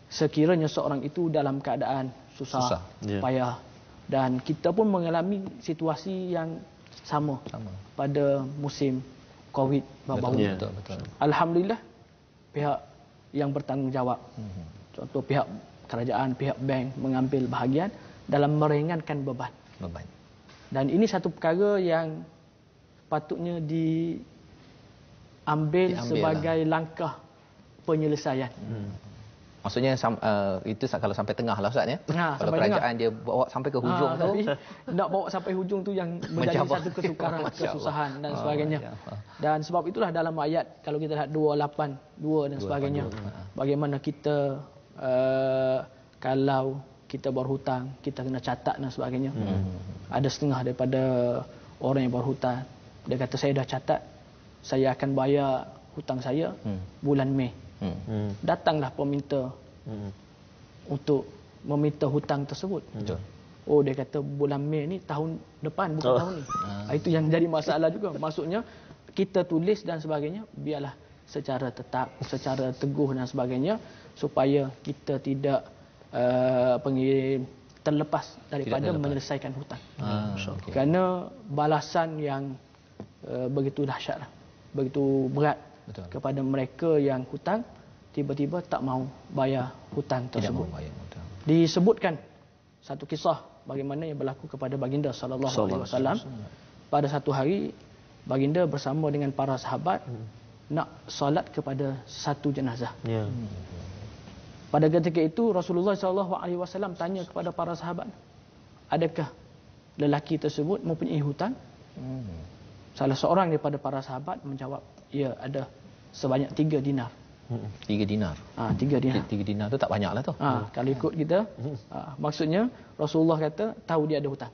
sekiranya seorang itu dalam keadaan susah. Payah, dan kita pun mengalami situasi yang sama. Pada musim Covid baru. Betul. Alhamdulillah pihak yang bertanggungjawab, contoh pihak kerajaan, pihak bank mengambil bahagian dalam meringankan beban. Dan ini satu perkara yang sepatutnya diambil sebagai langkah penyelesaian. Maksudnya itu kalau sampai tengah lah Ustaz ya. Kalau kerajaan dia bawa sampai ke hujung tu, tapi nak bawa sampai hujung tu yang menjadi satu kesukaran, kesusahan dan sebagainya. Dan sebab itulah dalam ayat kalau kita lihat 282 dan sebagainya, bagaimana kita kalau kita berhutang, kita kena catat dan sebagainya. Ada setengah daripada orang yang berhutang, dia kata saya dah catat, saya akan bayar hutang saya bulan Mei. Datanglah peminta untuk meminta hutang tersebut. Oh, dia kata bulan Mei ni tahun depan, bukan tahun ni. Itu yang jadi masalah juga. Maksudnya kita tulis dan sebagainya biarlah secara tetap, secara teguh dan sebagainya, supaya kita tidak terlepas daripada menyelesaikan hutang. Kerana balasan yang begitu dahsyat, begitu berat kepada mereka yang hutang tiba-tiba tak mau bayar hutang tersebut. Disebutkan satu kisah bagaimana yang berlaku kepada baginda sallallahu alaihi wasallam. Pada satu hari baginda bersama dengan para sahabat nak solat kepada satu jenazah. Pada ketika itu Rasulullah sallallahu alaihi wasallam tanya kepada para sahabat, adakah lelaki tersebut mempunyai hutang? Salah seorang daripada para sahabat menjawab, ya, ada sebanyak 3 dinar. 3 dinar. 3 dinar. 3 dinar tu tak banyaklah tu. Kalau ikut kita, maksudnya Rasulullah kata tahu dia ada hutang.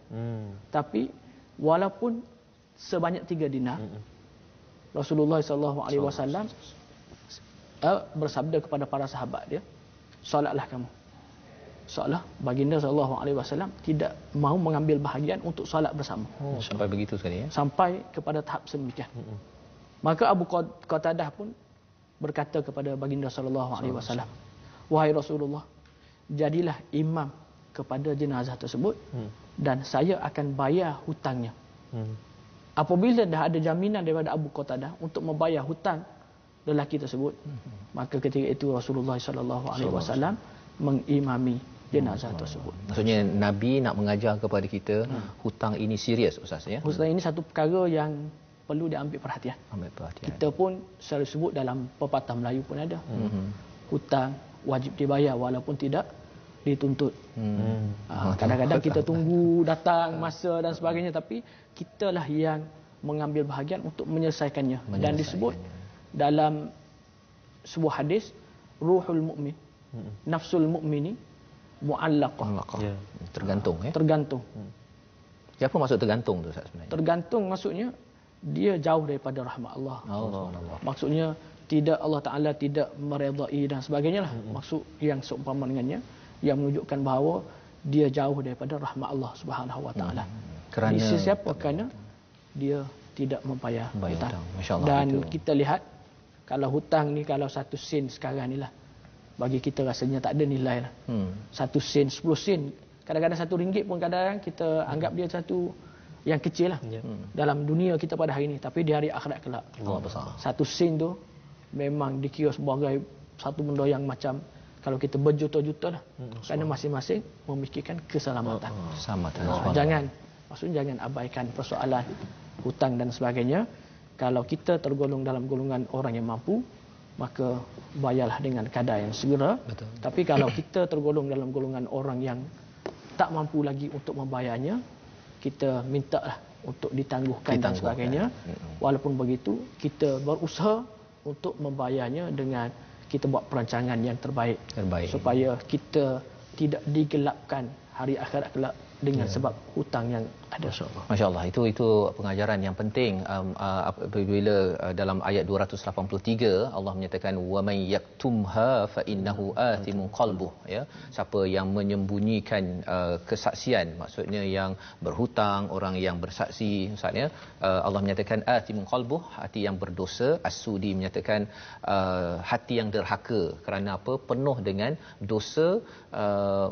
Tapi walaupun sebanyak 3 dinar, Rasulullah sallallahu alaihi wasallam bersabda kepada para sahabat dia, solatlah kamu. Seolah baginda sallallahu alaihi wasallam tidak mahu mengambil bahagian untuk solat bersama. Sampai begitu sekali ya. Sampai kepada tahap sedemikian. Maka Abu Qatadah pun berkata kepada baginda sallallahu alaihi wasallam, wahai Rasulullah, jadilah imam kepada jenazah tersebut dan saya akan bayar hutangnya. Apabila dah ada jaminan daripada Abu Qatadah untuk membayar hutang lelaki tersebut, maka ketika itu Rasulullah sallallahu alaihi wasallam mengimami jenazah tersebut. Maksudnya Nabi nak mengajar kepada kita hutang ini serius Ustaz ya. Hutang ini satu perkara yang perlu diambil perhatian. Kita pun selalu sebut dalam pepatah Melayu pun ada. Hutang wajib dibayar walaupun tidak dituntut. Kadang-kadang kita tunggu datang masa dan sebagainya, tapi kitalah yang mengambil bahagian untuk menyelesaikannya. Dan disebut dalam sebuah hadis, ruhul mukmin, nafsul mukmini muallaqah. Tergantung ya. Tergantung. Apa maksud tergantung tu Ustaz sebenarnya? Tergantung maksudnya dia jauh daripada rahmat Allah. Maksudnya tidak, Allah Taala tidak meredai dan sebagainya lah. Maksud yang seumpama dengannya yang menunjukkan bahawa dia jauh daripada rahmat Allah Subhanahu Wa Taala. Kerana siapa? Kerana dia tidak membayar hutang. Dan itu kita lihat kalau hutang ni, kalau 1 sen sekarang ni lah, bagi kita rasanya tak ada nilai lah. 1 sen, 10 sen, kadang-kadang RM1 pun kadang kita anggap dia satu yang kecil lah dalam dunia kita pada hari ini. Tapi di hari akhirat kelak, 1 sen tu memang dikira sebagai satu benda yang macam kalau kita berjuta-juta lah. Kerana masing-masing memikirkan keselamatan. Maksudnya jangan abaikan persoalan hutang dan sebagainya. Kalau kita tergolong dalam golongan orang yang mampu, maka bayarlah dengan kadar yang segera. Tapi kalau kita tergolong dalam golongan orang yang tak mampu lagi untuk membayarnya, kita mintalah untuk ditangguhkan dan sebagainya. Walaupun begitu, kita berusaha untuk membayarnya dengan kita buat perancangan yang terbaik. Supaya kita tidak digelapkan hari akhirat kelak dengan sebab hutang yang ada. Masya-Allah, itu pengajaran yang penting. Apabila dalam ayat 283 Allah menyatakan wa may yaktumha fa innahu athimun qalbuh, ya, siapa yang menyembunyikan kesaksian, maksudnya yang berhutang, orang yang bersaksi, maksudnya Allah menyatakan athimun qalbuh, hati yang berdosa. As-Sudi menyatakan hati yang derhaka. Kerana apa? Penuh dengan dosa.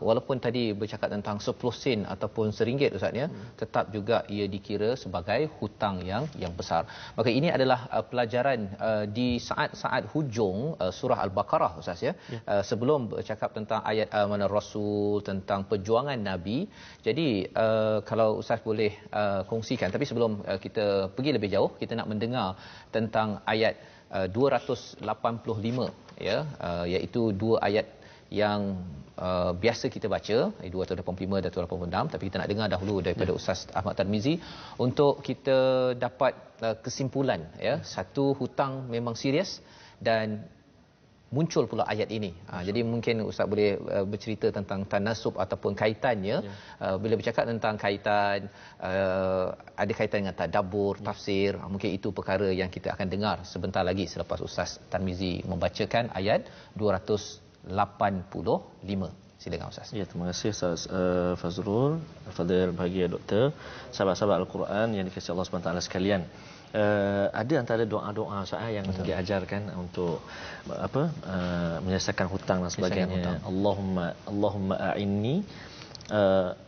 Walaupun tadi bercakap tentang 10 sen ataupun RM1 Ustaz ya, tetap juga ia dikira sebagai hutang yang besar. Maka ini adalah pelajaran di saat-saat hujung surah Al-Baqarah, Ustaz ya. Sebelum bercakap tentang ayat amanah Rasul, tentang perjuangan Nabi. Jadi kalau Ustaz boleh kongsikan, tapi sebelum kita pergi lebih jauh, kita nak mendengar tentang ayat 285 ya, iaitu dua ayat yang biasa kita baca, 285 dan 286, tapi kita nak dengar dahulu daripada Ustaz Ahmad Tarmizi untuk kita dapat kesimpulan ya. Satu, hutang memang serius, dan muncul pula ayat ini. Jadi mungkin Ustaz boleh bercerita tentang tanasub ataupun kaitannya. Bila bercakap tentang kaitan, ada kaitan dengan tadabbur, tafsir, mungkin itu perkara yang kita akan dengar sebentar lagi selepas Ustaz Tarmizi membacakan ayat 285. Silakan Ustaz. Ya, terima kasih Ustaz Fazrul, Fadil bagi Doktor, sahabat-sahabat Al-Quran yang dikasihi Allah SWT sekalian. Ada antara doa-doa Ustaz yang diajarkan untuk menyelesaikan hutang dan sebagainya. Allahumma a'inni,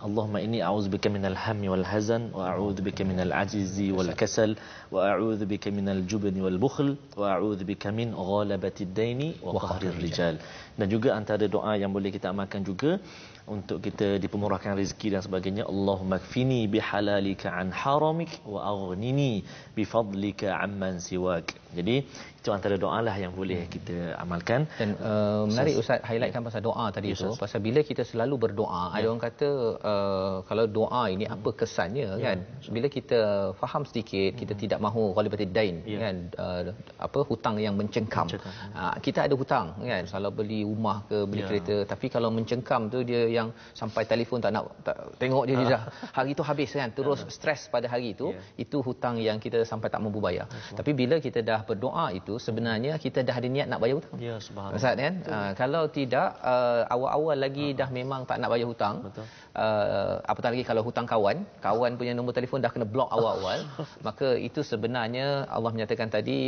Allahumma inni a'udzubika minal hammi wal hazan wa a'udzubika minal ajzi wal kasal wa a'udzubika minal jubni wal bukhl wa a'udzubika min ghalabatid daini wa qahrir rijal. Dan juga antara doa yang boleh kita amalkan juga untuk kita dipermurahkan rezeki dan sebagainya, Allahumma kfini bihalalika an haramik wa aghnini bifadlika amman siwak. Jadi itu antara doalah yang boleh kita amalkan. Dan menarik Ustaz highlightkan pasal doa tadi tu, pasal bila kita selalu berdoa, ada orang kata kalau doa ini apa kesannya kan, bila kita faham sedikit, kita tidak mahu ghalibatid dain kan, hutang yang mencengkam. Kita ada hutang kan, kalau beli rumah ke beli kereta, tapi kalau mencengkam tu dia yang sampai telefon tak tengok dia dah hari tu habis kan, terus stres pada hari tu, itu hutang yang kita sampai tak mampu bayar. Tapi bila kita dah berdoa itu, sebenarnya kita dah ada niat nak bayar hutang. Ya, subhanallah. Ustaz kan? Kalau tidak awal-awal lagi dah memang tak nak bayar hutang. Apatah lagi kalau hutang kawan punya nombor telefon dah kena block awal-awal, maka itu sebenarnya Allah menyatakan tadi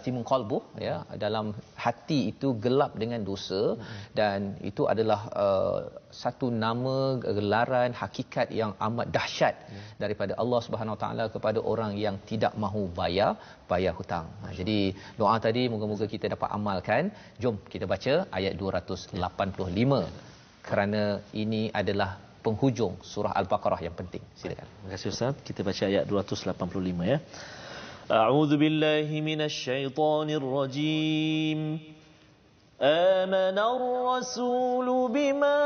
timun qalbuh ya, dalam hati itu gelap dengan dosa, dan itu adalah satu nama gelaran hakikat yang amat dahsyat daripada Allah Subhanahu Wa Taala kepada orang yang tidak mahu bayar hutang. Jadi doa tadi moga-moga kita dapat amalkan. Jom kita baca ayat 285 kerana ini adalah penghujung surah Al-Baqarah yang penting. Silakan. Terima kasih Ustaz. Kita baca ayat 285 ya. A'udzu billahi minasy syaithanir rajim. آمن الرسول بما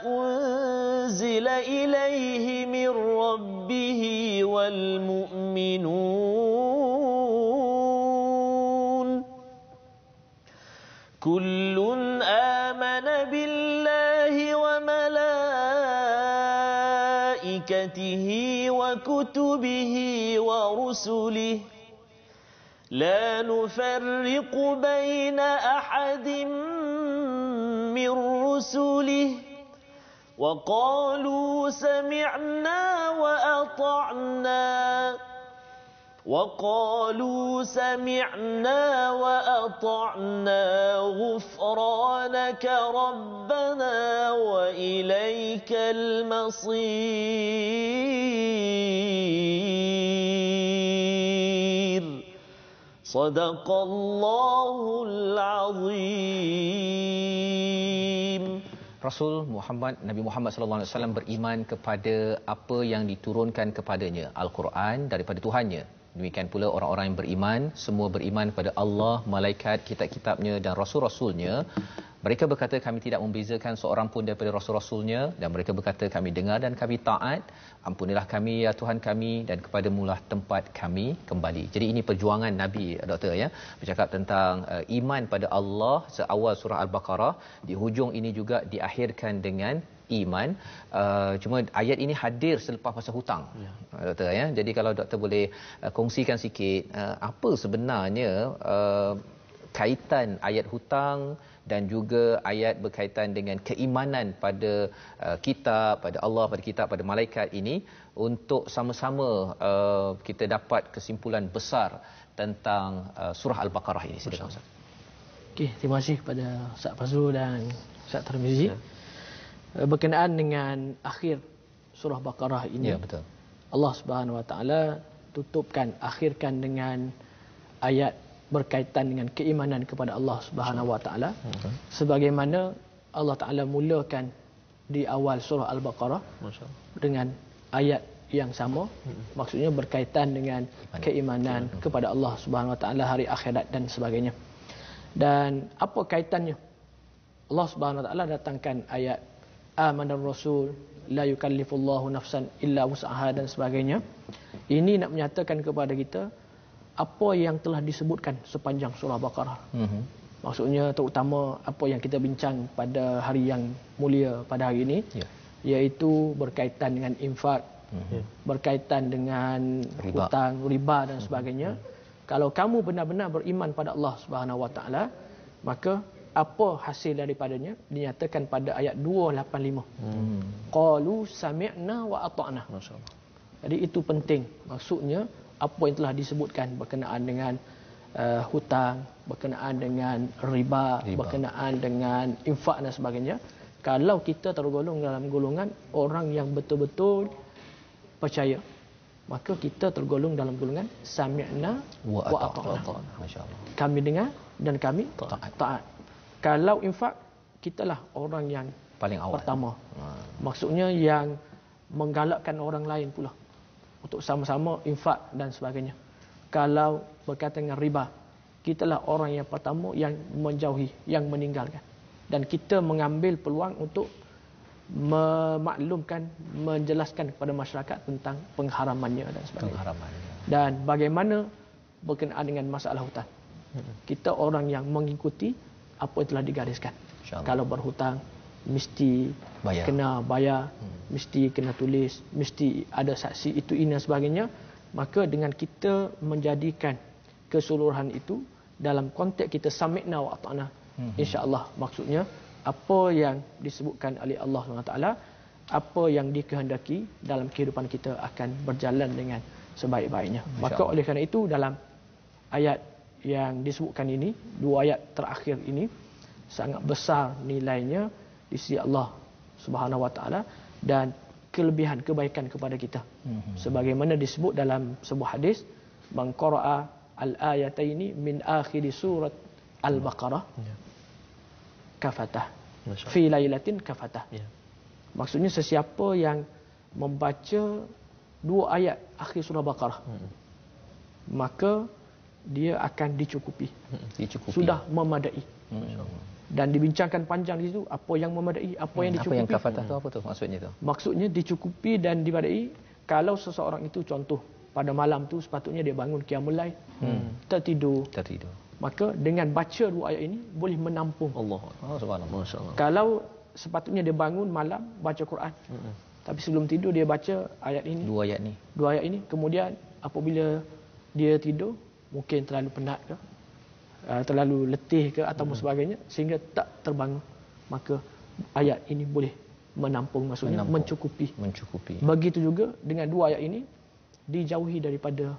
أنزل إليه من ربه والمؤمنون كل آمن بالله وملائكته وكتبه ورسله لا نفرق بين أحد من رسله وقالوا سمعنا وأطعنا غفرانك ربنا وإليك المصير صدق الله العظيم. Rasul Muhammad, Nabi Muhammad sallallahu alaihi wasallam beriman kepada apa yang diturunkan kepadanya, Al-Quran daripada Tuhannya. Demikian pula orang-orang yang beriman, semua beriman kepada Allah, malaikat, kitab-kitabnya dan rasul-rasulnya. Mereka berkata kami tidak membezakan seorang pun daripada rasul-rasulnya, dan mereka berkata kami dengar dan kami taat. Ampunilah kami ya Tuhan kami, dan kepadamu-lah tempat kami kembali. Jadi ini perjuangan Nabi, Doktor ya, bercakap tentang iman pada Allah seawal surah Al-Baqarah. Di hujung ini juga diakhirkan dengan iman. Cuma ayat ini hadir selepas masa hutang, Doktor ya. Jadi kalau Doktor boleh kongsikan sikit apa sebenarnya kaitan ayat hutang dan juga ayat berkaitan dengan keimanan pada kitab, pada Allah, pada kitab, pada malaikat ini, untuk sama-sama kita dapat kesimpulan besar tentang surah Al-Baqarah ini. Silakan Ustaz. Okey, terima kasih kepada Ustaz Fazrul dan Ustaz Tarmizi. berkenaan dengan akhir surah Baqarah ini. Ya, betul. Allah Subhanahu Wa Taala akhirkan dengan ayat berkaitan dengan keimanan kepada Allah Subhanahu Wa Taala. Sebagaimana Allah Taala mulakan di awal surah Al-Baqarah dengan ayat yang sama, maksudnya berkaitan dengan keimanan kepada Allah Subhanahu Wa Taala, hari akhirat dan sebagainya. Dan apa kaitannya? Allah Subhanahu Wa Taala datangkan ayat amanar rasul la yukallifullahu nafsan illa wus'aha dan sebagainya. Ini nak menyatakan kepada kita apa yang telah disebutkan sepanjang surah Baqarah. Maksudnya terutama apa yang kita bincang pada hari yang mulia pada hari ini, iaitu berkaitan dengan infak, berkaitan dengan hutang, riba dan sebagainya. Kalau kamu benar-benar beriman pada Allah Subhanahu Wa Taala, maka apa hasil daripadanya dinyatakan pada ayat 285. Qalu sami'na wa ata'na. Masyaallah. Jadi itu penting. Maksudnya apa yang telah disebutkan berkenaan dengan hutang, berkenaan dengan riba, berkenaan dengan infak dan sebagainya. Kalau kita tergolong dalam golongan orang yang betul-betul percaya, maka kita tergolong dalam golongan sami'na wa ata'na. Masyaallah. Kami dengar dan kami taat. Kalau infak, kitalah orang yang paling awal pertama. Maksudnya yang menggalakkan orang lain pula untuk sama-sama infak dan sebagainya. Kalau berkaitan dengan riba, kitalah orang yang pertama yang menjauhi, yang meninggalkan. Dan kita mengambil peluang untuk memaklumkan, menjelaskan kepada masyarakat tentang pengharamannya dan sebagainya. Dan bagaimana berkenaan dengan masalah hutang. Kita orang yang mengikuti apa yang telah digariskan. Kalau berhutang, mesti kena bayar, mesti kena tulis, mesti ada saksi, itu ini dan sebagainya. Maka dengan kita menjadikan keseluruhan itu dalam konteks kita sami'na wa ata'na, insya-Allah maksudnya apa yang disebutkan oleh Allah SWT, apa yang dikehendaki dalam kehidupan kita akan berjalan dengan sebaik-baiknya. Maka oleh kerana itu dalam ayat yang disebutkan ini, dua ayat terakhir ini sangat besar nilainya di sisi Allah Subhanahu Wa Taala dan kelebihan kebaikan kepada kita. Sebagaimana disebut dalam sebuah hadis, man qara'a al-ayataini min akhir surat Al-Baqarah kafatah fi lailatin kafatah. Maksudnya sesiapa yang membaca dua ayat akhir surah Baqarah, maka dia akan dicukupi. Sudah memadai. Dan dibincangkan panjang di situ apa yang memadai, apa yang dicukupi. Apa yang kafatah tu apa tu maksudnya tu? Maksudnya dicukupi dan dimadai kalau seseorang itu contoh pada malam tu sepatutnya dia bangun qiyamul lail, tertidur. Maka dengan baca dua ayat ini boleh menampung. Allah. Subhanallah. Masya-Allah. Kalau sepatutnya dia bangun malam baca Quran. Tapi sebelum tidur dia baca ayat ini. Dua ayat ini. Kemudian apabila dia tidur, mungkin terlalu penat ke, terlalu letih ke atau sebagainya sehingga tak terbangun, maka ayat ini boleh menampung, maksudnya mencukupi. Begitu juga dengan dua ayat ini, dijauhi daripada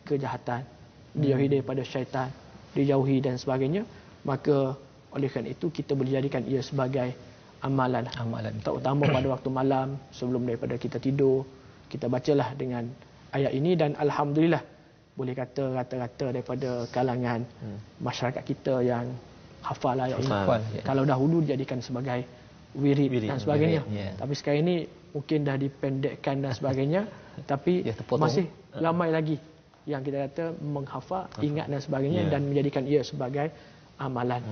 kejahatan, dijauhi daripada syaitan, dijauhi dan sebagainya. Maka oleh kerana itu kita boleh jadikan ia sebagai amalan. Terutama pada waktu malam sebelum daripada kita tidur, kita bacalah dengan ayat ini. Dan alhamdulillah boleh kata rata-rata daripada kalangan masyarakat kita yang hafal ayat ini. Kalau dahulu dijadikan sebagai wirid dan sebagainya. Tapi sekarang ini mungkin dah dipendekkan dan sebagainya. Tapi masih ramai lagi yang kita kata menghafal, ingat dan sebagainya, dan menjadikan ia sebagai amalan.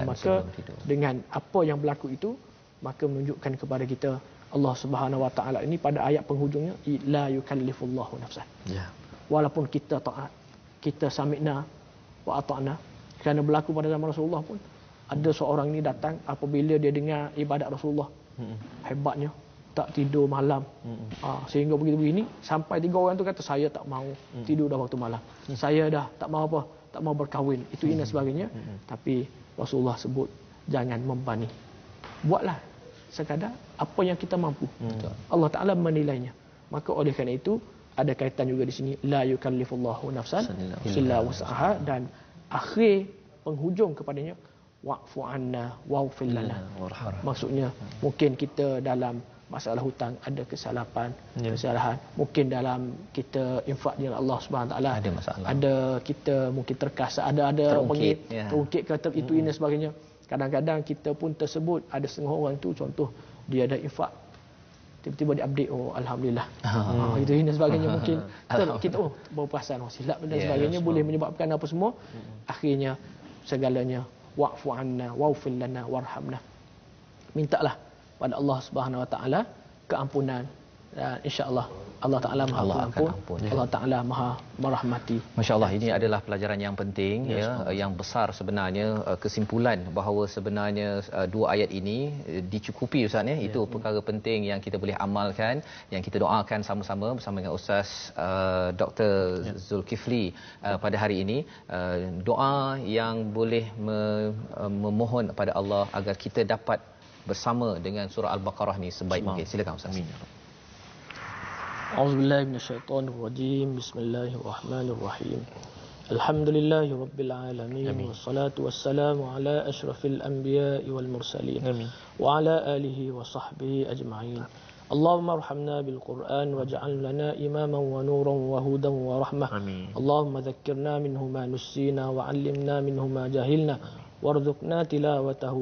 Maka dengan apa yang berlaku itu, maka menunjukkan kepada kita Allah Subhanahu Wa Taala ini pada ayat penghujungnya, la yukallifullahu nafsan. Walaupun kita taat, kita sami'na wa ata'na. Kerana berlaku pada zaman Rasulullah pun, ada seorang ni datang apabila dia dengar ibadat Rasulullah, hebatnya, tak tidur malam, sehingga begitu-begini, sampai 3 orang tu kata, saya tak mau tidur dah waktu malam, saya dah tak mau apa, tak mau berkahwin, itu ini dan sebagainya. Tapi Rasulullah sebut, jangan membani, buatlah sekadar apa yang kita mampu. Allah Ta'ala menilainya. Maka oleh kerana itu ada kaitan juga di sini, la yukallifullahu nafsan illa wus'aha, dan akhir penghujung kepadanya, wa'fu 'anna waghfir lana. Maksudnya mungkin kita dalam masalah hutang ada kesalahan, mungkin dalam kita infak dengan Allah Subhanahu taala ada masalah, ada kita mungkin terkasar, ada terungkit kata itu ini sebagainya. Kadang-kadang kita pun tersebut ada setengah orang tu, contoh dia ada infak tiba-tiba dia update, oh alhamdulillah, itu ini sebagainya, mungkin kita baru perasan silap dan sebagainya, boleh menyebabkan apa semua. Akhirnya segalanya wa'fu 'anna waghfir lana warhamna, mintalah pada Allah Subhanahu wa taala keampunan, dan insya-Allah Allah Taala Maha Pengampun, Allah Taala Maha merahmati. Masya-Allah, ini adalah pelajaran yang penting yang besar sebenarnya. Kesimpulan bahawa sebenarnya dua ayat ini dicukupi Ustaz ya. Itu perkara penting yang kita boleh amalkan, yang kita doakan sama-sama bersama dengan Ustaz Dr. Zulkifli pada hari ini. Doa yang boleh memohon kepada Allah agar kita dapat bersama dengan surah Al-Baqarah ni sebaik mungkin. Silakan Ustaz. Amin. A'udzubillahi minasyaitonirrajim. Bismillahirrahmanirrahim. Alhamdulillahi rabbil alamin, wassalatu wassalamu ala asyrafil anbiya'i wal mursalin wa ala alihi wa sahbihi ajma'in. Allahumma arhamna bil Qur'an waj'al lana imaman wa nuran wa hudan wa rahmah. Allahumma dhakkirna minhu ma nussina wa 'allimna minhu ma jahilna وارزقنا تلاوته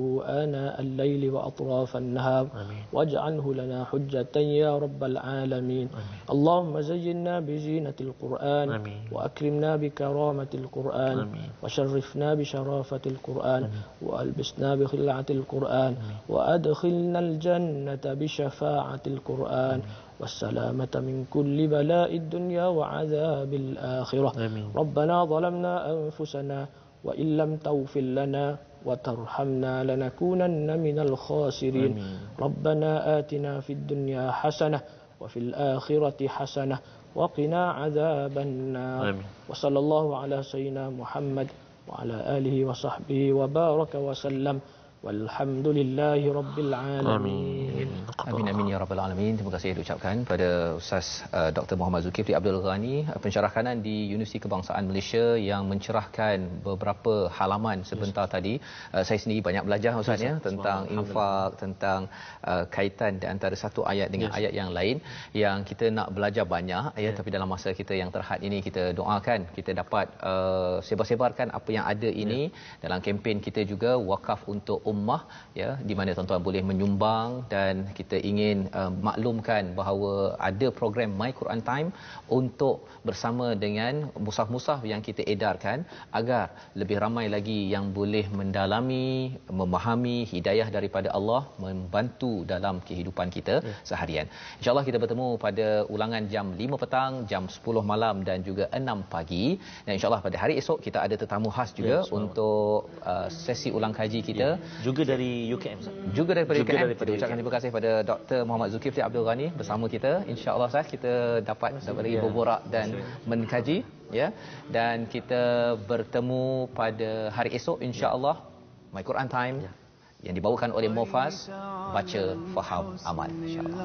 آناء الليل وأطراف النهار واجعله لنا حجة يا رب العالمين. اللهم زينا بزينة القرآن وأكرمنا بكرامة القرآن وشرفنا بشرافة القرآن وألبسنا بخلعة القرآن وأدخلنا الجنة بشفاعة القرآن والسلامة من كل بلاء الدنيا وعذاب الآخرة. ربنا ظلمنا أنفسنا وإن لم تغفر لنا وترحمنا لنكونن من الخاسرين. ربنا آتنا في الدنيا حسنة وفي الآخرة حسنة وقنا عذاب النار. وصلى الله على سيدنا محمد وعلى آله وصحبه وبارك وسلم. Walhamdulillahi rabbil alamin. Amin amin ya rabbal alamin. Terima kasih diucapkan pada Ustaz Dr. Muhammad Zulkifli Abdul Ghani, pencerah kanan di Universiti Kebangsaan Malaysia, yang mencerahkan beberapa halaman sebentar tadi. Saya sendiri banyak belajar Ustaz ya tentang infak, tentang kaitan di antara satu ayat dengan ayat yang lain, yang kita nak belajar banyak ya, tapi dalam masa kita yang terhad ini kita doakan kita dapat sebar-sebarkan apa yang ada ini dalam kempen kita juga wakaf untuk ummah ya, di mana tuan-tuan boleh menyumbang, dan kita ingin maklumkan bahawa ada program My Quran Time untuk bersama dengan musaf-musaf yang kita edarkan agar lebih ramai lagi yang boleh mendalami, memahami hidayah daripada Allah, membantu dalam kehidupan kita seharian. InsyaAllah kita bertemu pada ulangan jam 5 petang, jam 10 malam dan juga 6 pagi. Dan insyaAllah pada hari esok kita ada tetamu khas juga untuk sesi ulang kaji kita. Juga dari UKM. Juga daripada UKM. Kita ucapkan terima kasih pada Dr. Muhammad Zulkifli Abdul Ghani bersama kita. InsyaAllah Ustaz kita dapat lagi berborak dan mengkaji ya. Dan kita bertemu pada hari esok insya-Allah, My Quran Time yang dibawakan oleh Mofaz, baca, faham, amal insya-Allah.